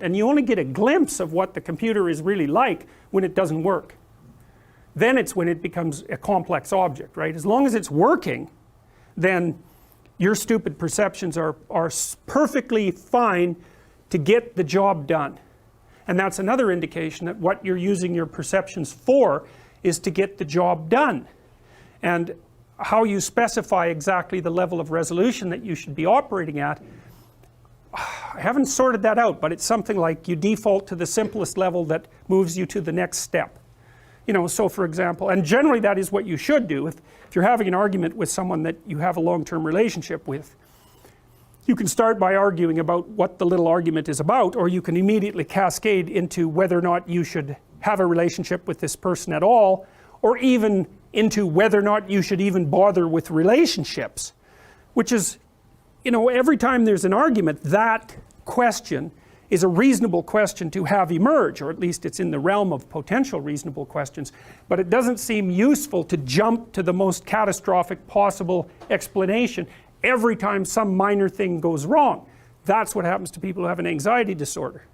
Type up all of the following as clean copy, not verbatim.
And you only get a glimpse of what the computer is really like when it doesn't work. Then it's when it becomes a complex object, right? As long as it's working, then your stupid perceptions are perfectly fine to get the job done. And that's another indication that what you're using your perceptions for is to get the job done. And how you specify exactly the level of resolution that you should be operating at, I haven't sorted that out, but it's something like you default to the simplest level that moves you to the next step. You know, so for example, and generally that is what you should do. If you're having an argument with someone that you have a long-term relationship with, you can start by arguing about what the little argument is about, or you can immediately cascade into whether or not you should have a relationship with this person at all, or even into whether or not you should even bother with relationships. Which is, you know, every time there's an argument, that question is a reasonable question to have emerge, or at least it's in the realm of potential reasonable questions, but it doesn't seem useful to jump to the most catastrophic possible explanation every time some minor thing goes wrong. That's what happens to people who have an anxiety disorder,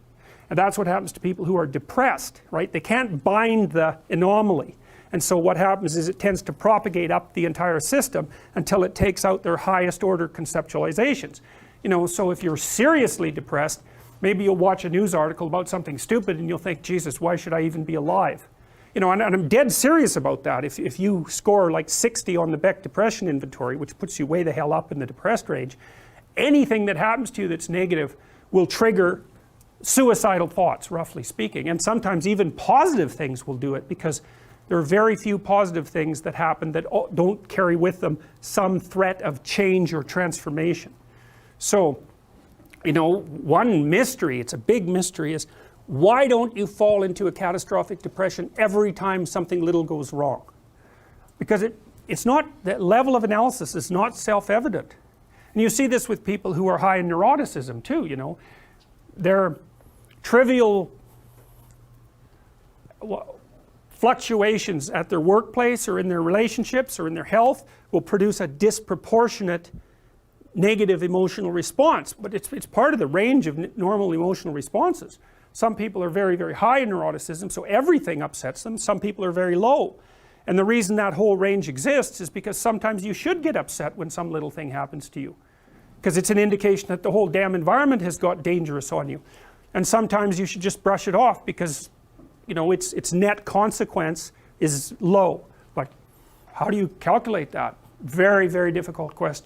and that's what happens to people who are depressed, right? They can't bind the anomaly, and so what happens is it tends to propagate up the entire system until it takes out their highest order conceptualizations. You know, so if you're seriously depressed, maybe you'll watch a news article about something stupid and you'll think, Jesus, why should I even be alive? You know, and I'm dead serious about that. If you score like 60 on the Beck Depression Inventory, which puts you way the hell up in the depressed range, anything that happens to you that's negative will trigger suicidal thoughts, roughly speaking. And sometimes even positive things will do it, because there are very few positive things that happen that don't carry with them some threat of change or transformation. So, you know, one mystery, it's a big mystery, is why don't you fall into a catastrophic depression every time something little goes wrong? Because it's not, that level of analysis is not self-evident. And you see this with people who are high in neuroticism too, you know. Their trivial fluctuations at their workplace or in their relationships or in their health will produce a disproportionate negative emotional response, but it's part of the range of normal emotional responses. Some people are very, very high in neuroticism, so everything upsets them. Some people are very low. And the reason that whole range exists is because sometimes you should get upset when some little thing happens to you, because it's an indication that the whole damn environment has got dangerous on you. And sometimes you should just brush it off because, you know, its net consequence is low. But how do you calculate that? Very, very difficult question.